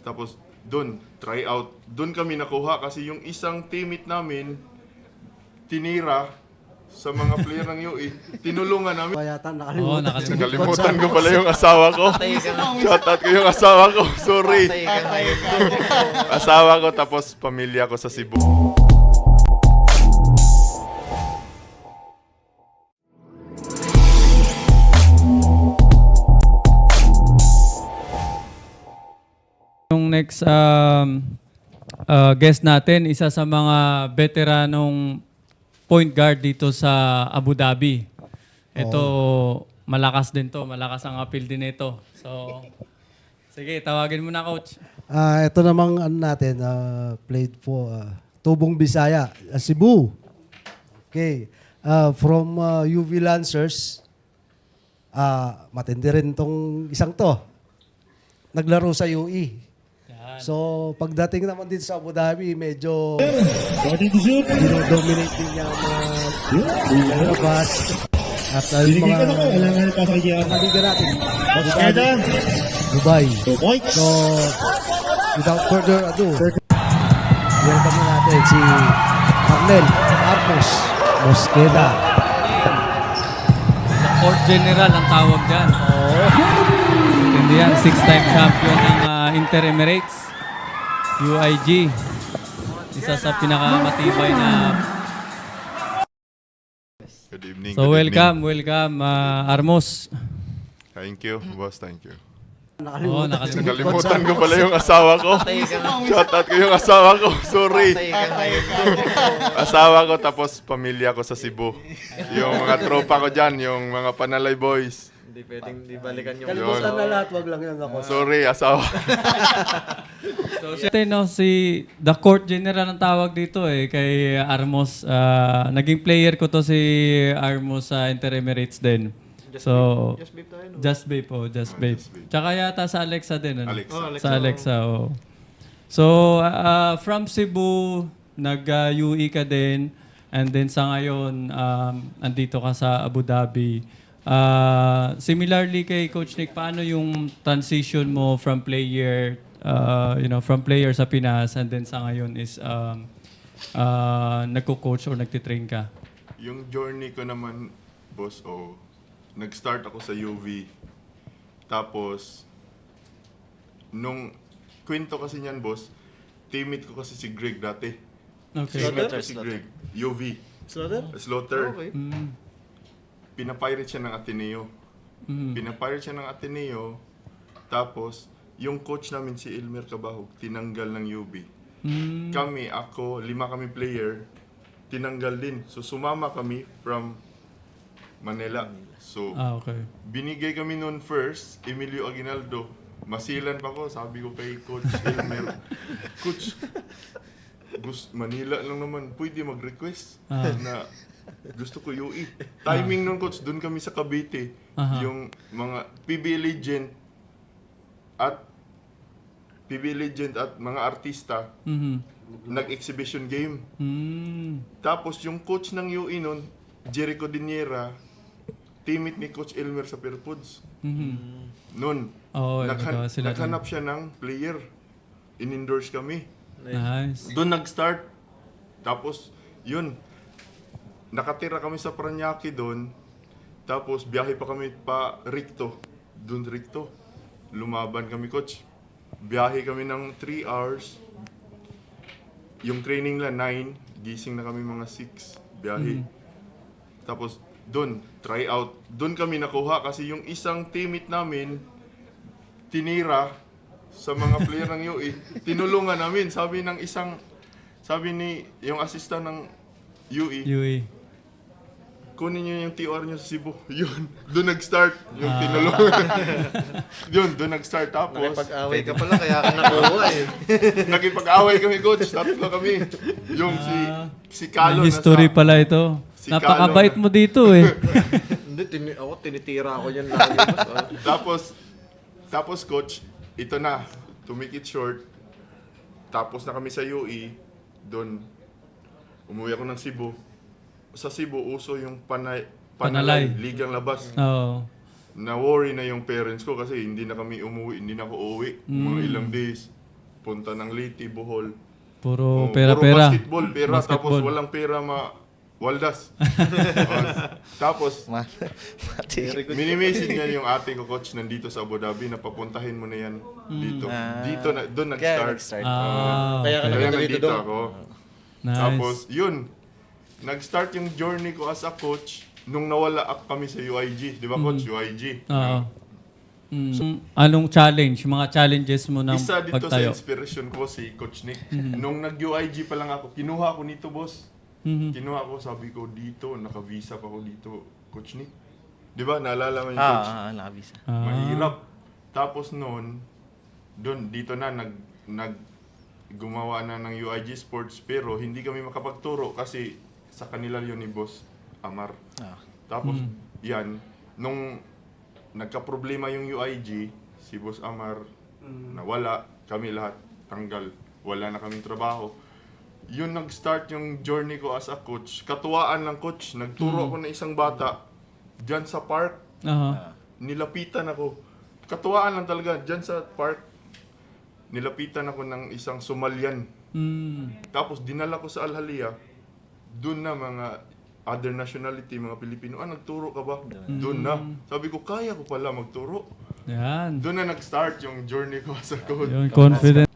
Tapos doon, try out. Doon kami nakuha kasi yung isang teammate namin, tinira sa mga player ng UE. Tinulungan namin. Kaya yata Oo, Nakalimutan ko pala yung asawa ko. Shoutout ko yung asawa ko. Sorry. Asawa ko tapos pamilya ko sa Cebu. Yung next guest natin, isa sa mga veteranong point guard dito sa Abu Dhabi. Ito, malakas din to. Malakas ang appeal din ito. So, sige, tawagin mo na, Coach. Ito namang ano natin, played for Tubong Bisaya, Cebu. Okay. From UV Lancers, matindi rin tong isang to. Naglaro sa UE. Yan. So, pagdating naman din sa Abu Dhabi, medyo dinodominate din niya ang mga labas. At yung mga liga natin. Dubai. So, without further ado, welcome na natin si Arnel Armos Mosqueda. The Court General ang tawag dyan. Hindi yan, 6-time champion ng Inter Emirates. UIG. Isa sa pinakamatibay na... Good evening. So, good evening. welcome, Armos. Thank you, boss. Thank you. Oo, Nakalimutan ko pala yung asawa ko. Shoutout ko yung asawa ko. Sorry. Asawa ko tapos pamilya ko sa Cebu. Yung mga tropa ko dyan, yung mga Panalay boys. Hindi pwedeng di balikan yung Kalimutan na lahat, wag lang yung ako. Sorry, asawa. So, si The Court General ang tawag dito kay Armos. Naging player ko to si Armos sa Inter Emirates din. So, Just beep tayo, no? Just Babe, Just Babe. Tsaka yata sa Alexa din. Ano? Alexa. Sa Alexa, oh. So, from Cebu, nag-UE ka din. And then sa ngayon, andito ka sa Abu Dhabi. Similarly kay Coach Nick, paano yung transition mo from player, from player sa Pinas and then sa ngayon is nagko-coach or nagtitrain ka? Yung journey ko naman, boss, nag-start ako sa UV. Tapos, nung kwento kasi niyan, boss, teammate ko kasi si Greg dati. Okay. Teammate ko si Greg. UV. Slaughter. Okay. Pinapirate siya ng Ateneo. Pinapirate siya ng Ateneo. Tapos, yung coach namin si Elmer Cabahog, tinanggal ng UV. Kami, ako, 5 kami player, tinanggal din. So, sumama kami from Manila. So, Okay. binigay kami noon first, Emilio Aguinaldo. Masilan pa ko, sabi ko kay Coach Elmer, Coach, Manila lang naman, pwede mag-request na gusto ko UE. Timing nun, Coach, doon kami sa Cavite. Yung mga PBA legend at mga artista, nag-exhibition game. Tapos yung coach ng UE nun, Jericho Diniera, teammate ni Coach Elmer sa Fairfoods. Noon, naghanap siya ng player. In-endorse kami. Nice. Doon nag-start. Tapos, yun. Nakatira kami sa Paranaque doon. Tapos, biyahe pa kami pa Ricto. Doon Ricto. Lumaban kami, coach. Biyahe kami ng 3 hours. Yung training lang, 9. Gising na kami mga 6. Biyahe. Tapos, doon, try out. Doon kami nakuha kasi yung isang teammate namin, tinira sa mga player ng UE. Tinulungan namin. Sabi ni yung assistant ng UE, UE. kunin niyo yung TR niyo sa Cebu. Yun, doon nag-start yung tinulungan. Yun, doon nag-start. Tapos, Nakipag-away ka pala, kaya ka nakuha eh. nakipag-away kami, coach. Tatlo kami. Yung si Calo May history pala ito. Si Napakabait Calo mo dito eh. Hindi, ako tinitira ako yan lagi. Tapos coach, ito na, to make it short, tapos na kami sa UE, doon, umuwi ako ng Cebu. Sa Cebu, uso yung Panalay, ligang labas. Oo. Na-worry na yung parents ko kasi hindi na kami umuwi, hindi na ako uuwi, mga ilang days. punta ng Leyte, Bohol. Puro Oh, pera-pera. Puro basketball, pera. Tapos Basketball. walang pera, Waldas. Tapos, Mati. minimessage niya yung ate ko, coach, nandito sa Abu Dhabi, na papuntahin mo na yan dito. Dito na, doon Kaya nag-start. nag-start. Kaya ka Kaya nandito nandito doon. ako. Nice. Tapos, yun. Nag-start yung journey ko as a coach nung nawala kami sa UIG. Di ba, coach? UIG. Oo. Anong challenge? Mga challenges mo ng Isa dito sa pagtayo? inspiration ko si Coach Nick. Nung nag-UIG pa lang ako, kinuha ko nito, boss. Kinuha ko, sabi ko dito, naka-visa pa ko dito, Coach Nick. Di ba? Naalala mo yung coach? Nakabisa. Mahirap. Tapos noon, dito na gumawa na ng UIG Sports, pero hindi kami makapagturo kasi sa kanila yun ni Boss Amar. Tapos yan, nung nagka-problema yung UIG, si Boss Amar nawala, kami lahat tanggal, wala na kaming trabaho. Yun nag-start yung journey ko as a coach. Katuwaan ng coach, nagturo ako ng isang bata dyan sa park. Aha. Nilapitan ako. Katuwaan lang talaga, dyan sa park, nilapitan ako ng isang Somalian. Tapos dinala ko sa Al-Halia, doon na mga other nationality, mga Pilipino, nagturo ka ba? Doon na. Sabi ko, kaya ko pala magturo. Yan. Doon na nag-start yung journey ko as a coach. Yung confident.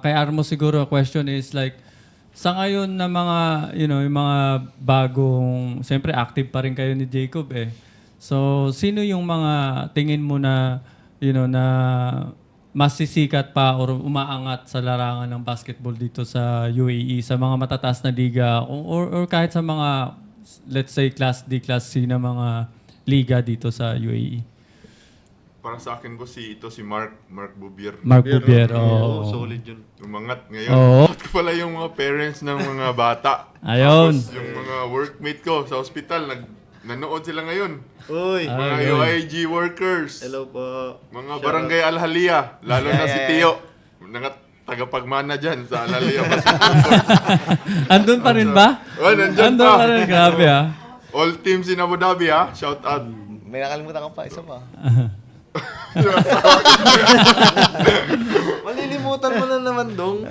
Kay Armo siguro, question is like, sa ngayon na mga, yung mga bagong, siyempre active pa rin kayo ni Jacob eh. So, sino yung mga tingin mo na, na masisikat pa or umaangat sa larangan ng basketball dito sa UAE, sa mga matataas na liga or kahit sa mga, let's say, Class D, Class C na mga liga dito sa UAE? Para sa akin, boss, ito si Mark Bouvier. Mark Bouvier, Oo, oo. solid yun. Umangat ngayon. Oo. At pala yung mga parents ng mga bata. Ayun. Tapos yung mga workmate ko sa hospital, nanood sila ngayon. Uy, Mga Ayun. UIG workers. hello po. Mga barangay Al-Halia, lalo na si Tio. Mga tagapagmana dyan sa Al-Halia. Andun pa rin ba? Oh, nandyan Andun pa. pa rin, grabe ah. All teams in Abu Dhabi, ha? Shout out. May nakalimutan ka pa, isa pa. Malilimutan mo na naman, Dong.